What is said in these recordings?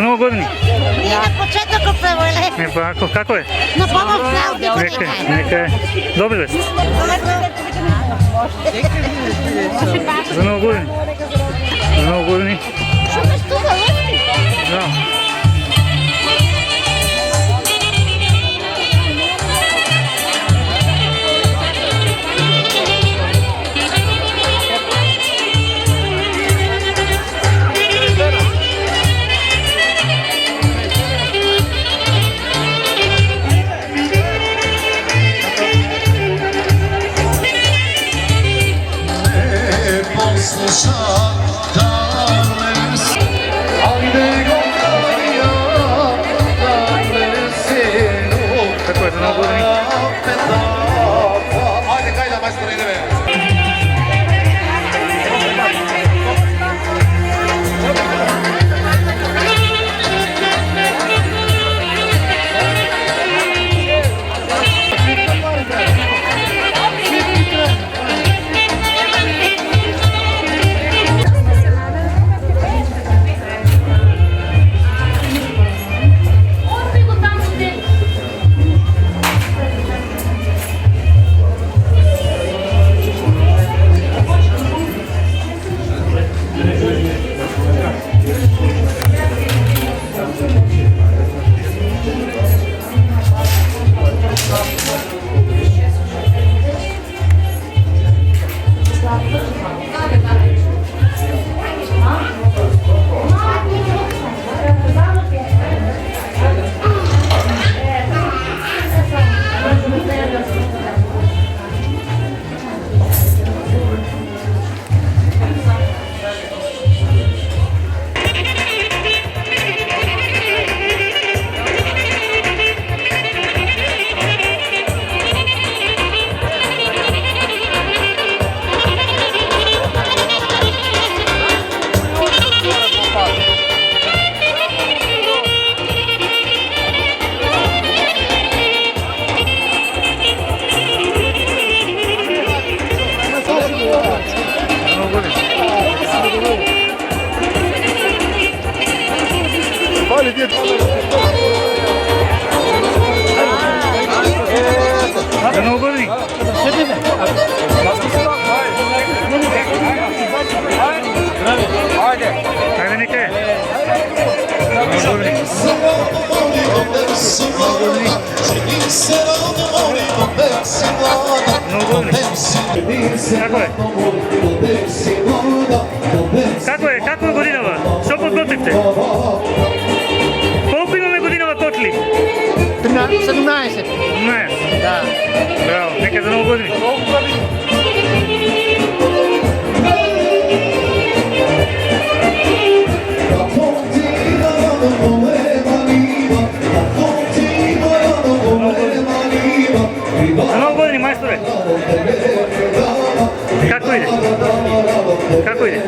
novu godinu? Nije na početak upravo, Pa kako je? na pomoć pravdi Neka je. Dobri vest. Za novu godinu. Za novu godinu. Da. Kako je za novu godinu? Ajde, kajda, majstor, ideme. Za novu godinu? Ajde, neka je. Za novu godinu. Kako je godinava? Što podgotivte? Koliko imаме годинава тотли? 17. Да. Браво, нека за нову годину. За нову годину, майсторе. Како иде? Како иде?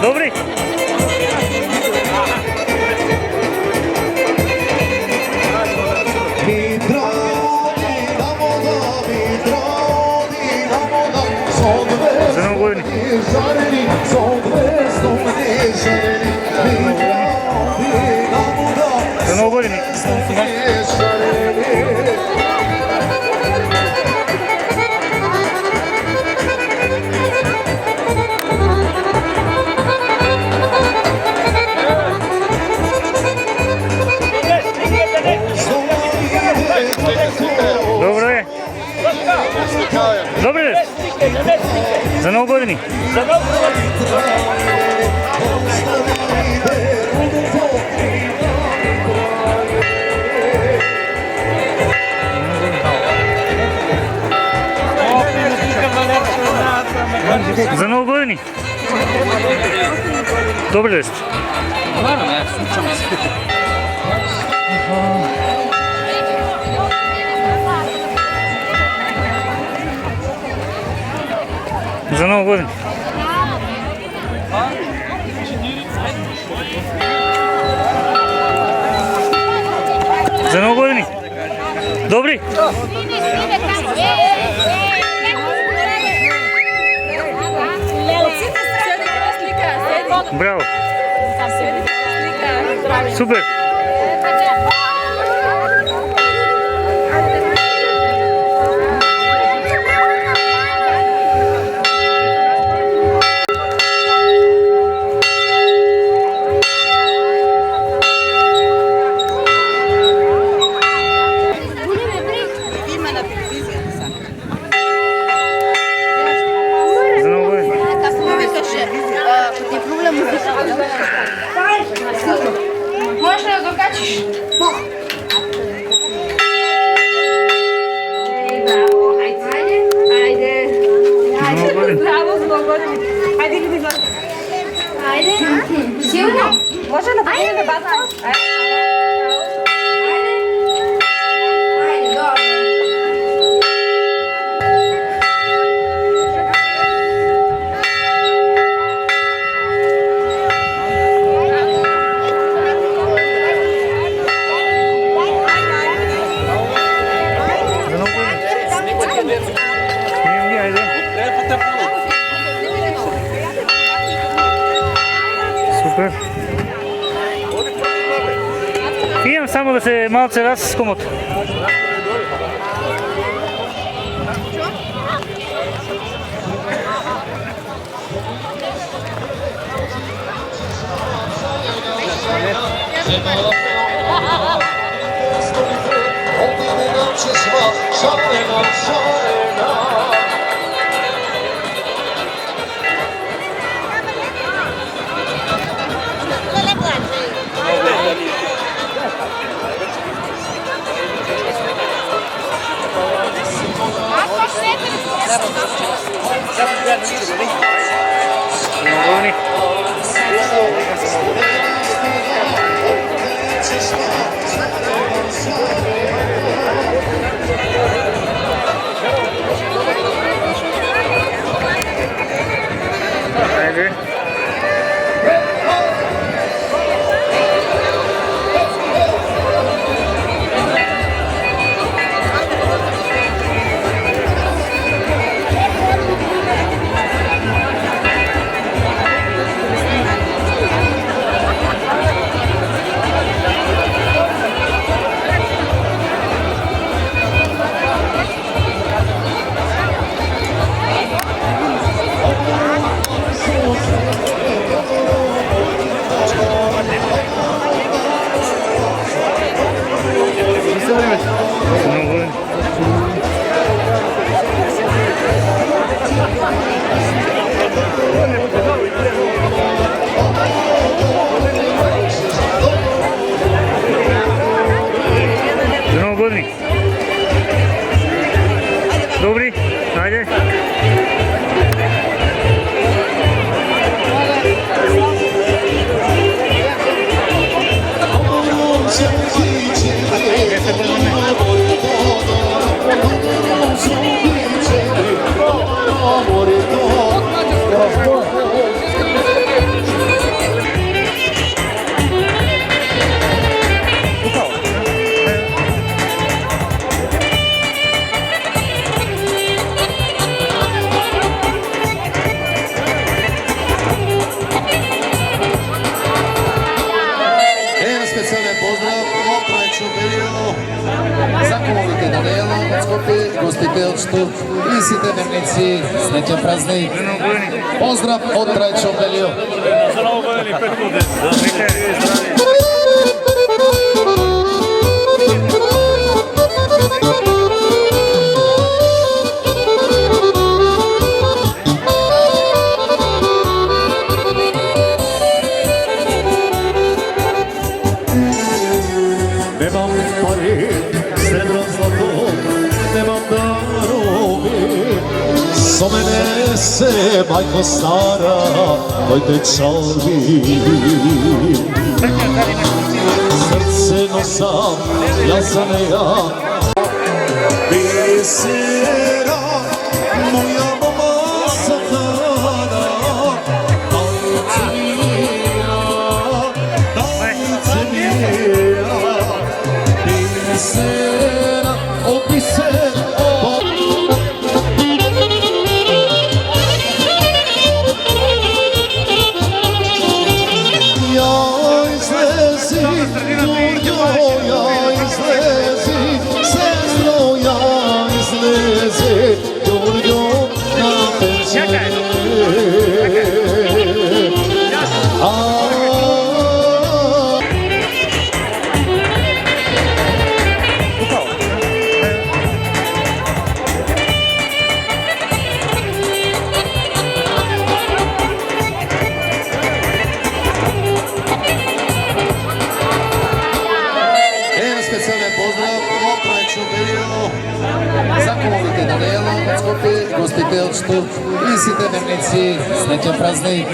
Dobri? Za novu godinu. Za novu godinu. Dobro je. Dobro je. нову години. За нову години. Добре ли сте? За нову годину. За нову години. Добри? Браво. Супер. За нову годину. Можеш да го качиш? Браво, айде. За нову годину. Браво, за много години. Айде, иди вън. Айде. Силно. Може да бъде на база. Айде. Айде, добре. За нову годину. Снимам ги, айде. Супер. Имам само да се малце раз с комото. Новини. Айде. За нову годину. За нову години. Добри? Айде. Jedan specijalni pozdrav od Trajču Beliju, zakovolite Danijelo od Skopje, gostiteljstvu i svi vernici, srećan praznik. Pozdrav od Trajču Beliju. За нову годину 5 години. Nemam pare, srebro zlato, nemam darovi. So mene se, majko stara, moj te čalbi. Srce nosam, ja sam ja. Bisera, moja mama sakana, dajte mira, bisera, o bisera, gostiteljstvu i site vernici, srećan praznik.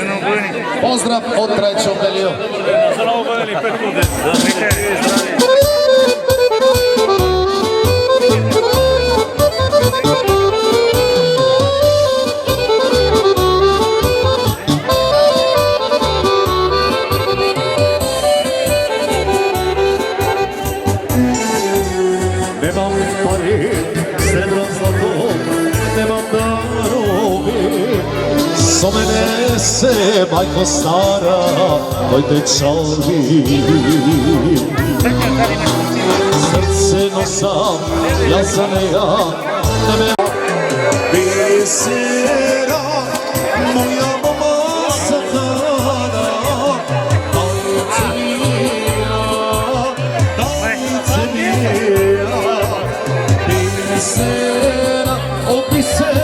Pozdrav od Trajčov Belio. nemam pare, srebro zlato, nemam darovi. So mene se, majko stara, moj te čalbi. Srce nosam, ja sam ja. Bisera, moja mama sakana, dajte mira, bisera, o bisera.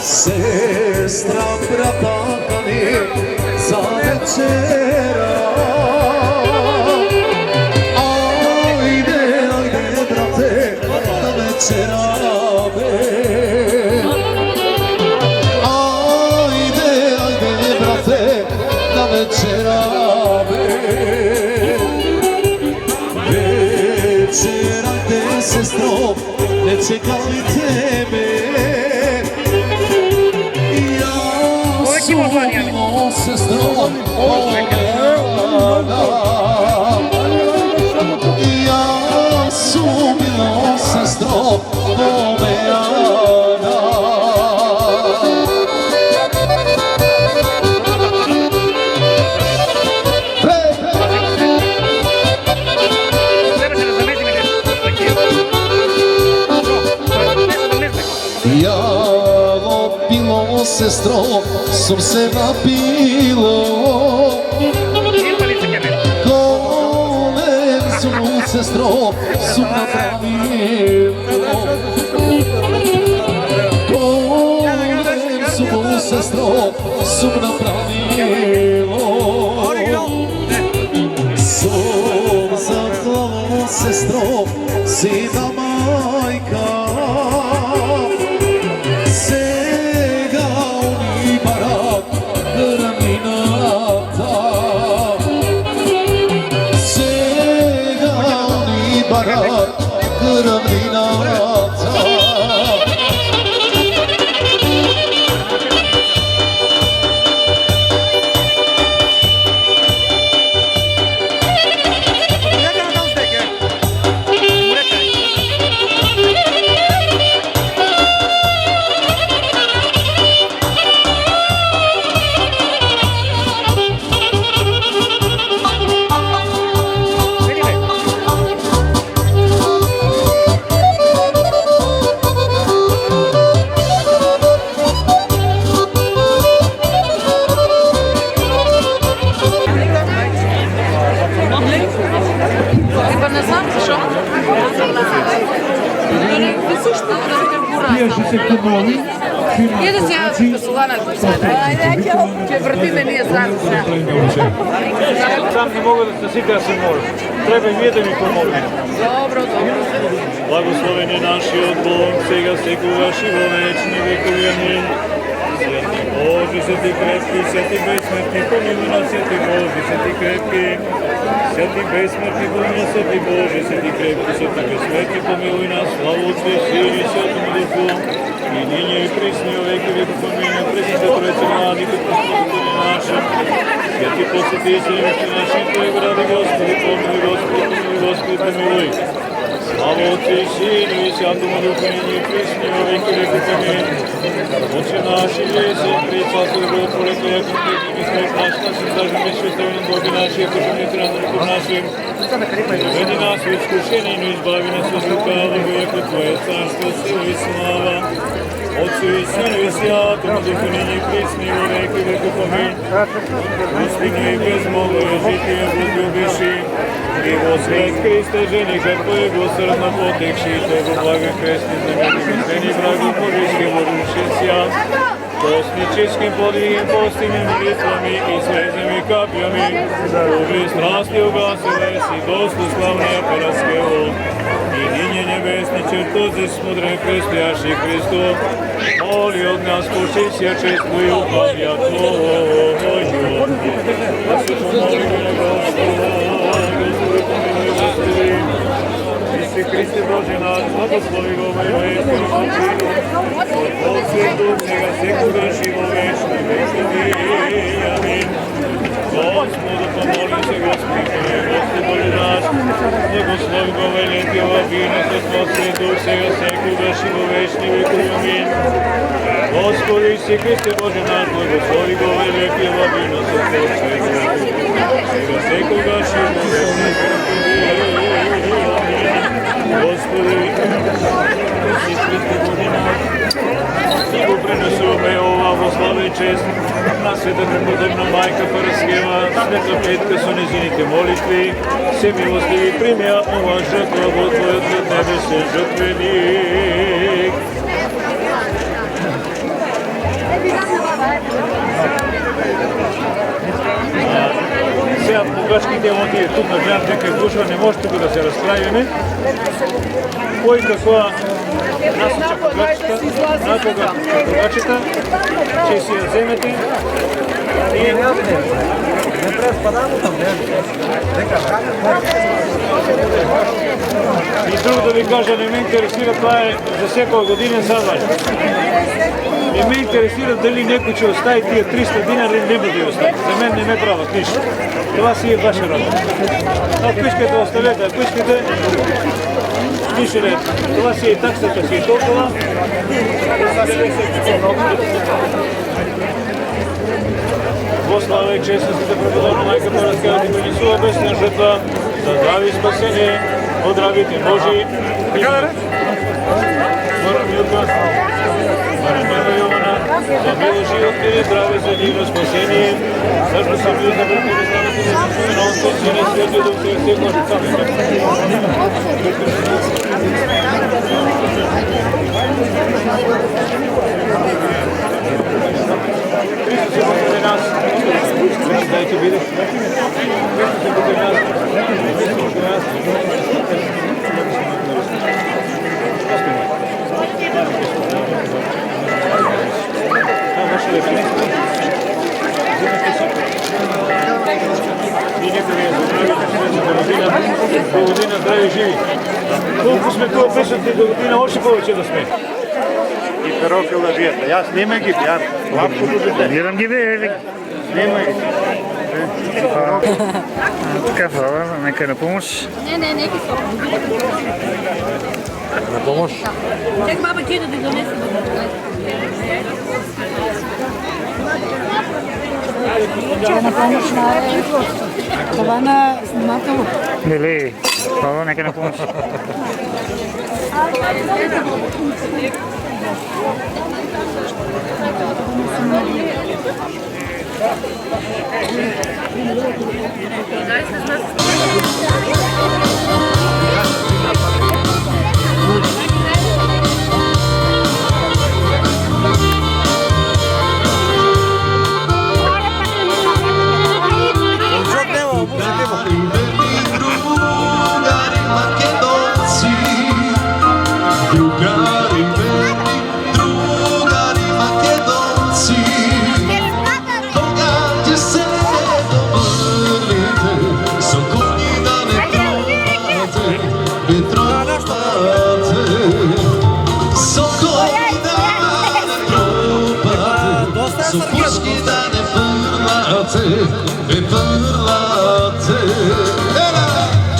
Sestra brata kani za večera. Ajde, ajde brate, da večerame. Ajde, ajde brate, da večerame. Večerajte sestro, ne čekajte me. Sestro, ja sumilo sestro, Bomeana. Ja lopilo sestro, sam se napilo. Kolem zlu sestro, sam napravilo. Kolem zlu sestro, sam napravilo. Som zaklalo sestro, sina majka. Еде сега Солана, че въртите ние заедно сега. Сам не мога да се сика да се моля. Трябва и вие да ми помогнете. Добро, добро. Благословен е нашият Бог, сега секогаш и во вечни векови. Амин. Святи Боже, святи крепки, святи безсмъртни, помилуй нас, святи Боже, святи крепки. Святи безсмъртни, помилуй нас, святи Боже, святи крепки, святи безсмъртни, помилуй нас, слава Отцу и Сину и Святому Духу, и ныне и присно и веки веков. Амин. Пресвята Троица, владыка, Господи наша, святи посвятители наши, Твои гради, Господи, помилуй, Господи, помилуй, Господи, помилуй. Слава Отцу и Сину и Святому Духу, ныне и присно и веки веков. Амин. Отче наш, Иисус, причастный Бог, полето, яко прежде смерть наш, нашим даже мечу оставим Боги наши, яко же не трендруков нашим. Доведи нас в искушение, но избави нас от лукавого, яко Твое царство, сила и слава. Отцу и Сину и Святому Духу, ныне и присно и во веки веков. Амин. Господи, безмолвие житие возлюбивши, и вослед Христа жениха Твоего сърдно потекши, Твоего блага крестни знамени, крестени врагу повишки, вооружен свят, космическим подвигом, постигнем молитвами и слезами каплями, Божьей страсти угасилась и досту славная Параскева, и ныне небесный чертозис смотря крестящий Христов, моли от нас почися честь Твою, пам'я Твою. Господи, помоли меня, Господи. Иисусе Христе, Боже наш, благослови го во имя Твое, Бог Святух, сега секогаш и во вечни векови. Амин. Господу помоли се, Господи, Господи Боже наш, благослови го во имя Твое, вина с Бог Святух, сега секогаш и во вечни векови. Амин. Господи Иисусе Христе, Боже наш, благослови го во имя Твое, вина с Бог Святух, сега секогаш и во вечни векови. Господи, Иисус Христе, Боже наш, и го принесуваме ова во слава и чест на света преподобна Майка Параскева, света Петка со незините молитви, се милостиви примја ова жртва во Твојот пред небесен жртвеник. Качките отиде тук на гледам дека гушва, не може тук да се разправиме. Кој каква насоча когачета, накога когачета, ќе си ја земете и друго да ви кажа, не ме интересира, това е за секоја година садвање. Не ме интересира дали некој ќе остави тие 300 динари или нема да ја остави. За мен не ме прават ништо. Това си е ваша работа. Ако искате оставете, ако искате нищо не. Това си е таксата си е толкова. Во слава и чест на преподобна майка Параскева ти принесува бесна жртва за здраве и спасение од рабите Божи. Маринева Јована, за мило живот и здраве, за дивно спасение, зашто се бил за връхи да станете за Сина, Отца, Сина и Свети Дух, и всеко Христос е покрај нас. Дайте видиш. Христос е покрај нас. Христос е покрај нас. И нека ви до година здрави и живи. Колко сме тук присътни до година, още повече да сме. И перофил да биете. Аз снимай ги, пияр. Лапко до дете. Гледам ги, бе. Снимай ги. Така, хвала, нека на помощ. Не ги са. На помощ? Чак баба ти да ти донесе. На помощ на това на снимателно. Леле, хвала, нека на помощ.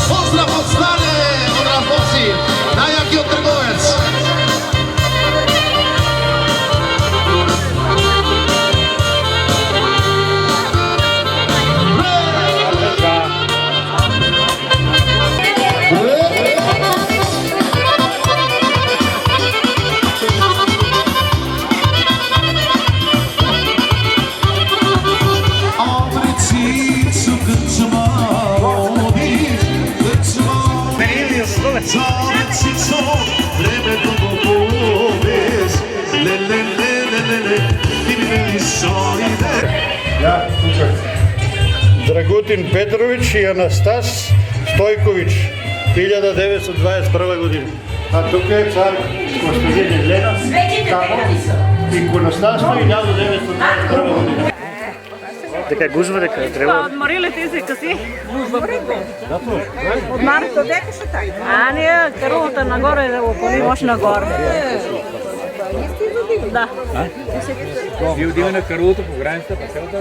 Pozdrav od strane od Rafosi, najjaki od Trgovec. Драгутин Петрович и Анастас Стойкович, 1921 година. А тук е цар Костадин Елена, иконостасно 1921 година. Така гужва, дека треба. Od Morile fizika si? Od Marko дека ще така? А, ние карувата нагоре да го коли, може нагоре. Да. Вие отиваме на карулата по границата, по селата.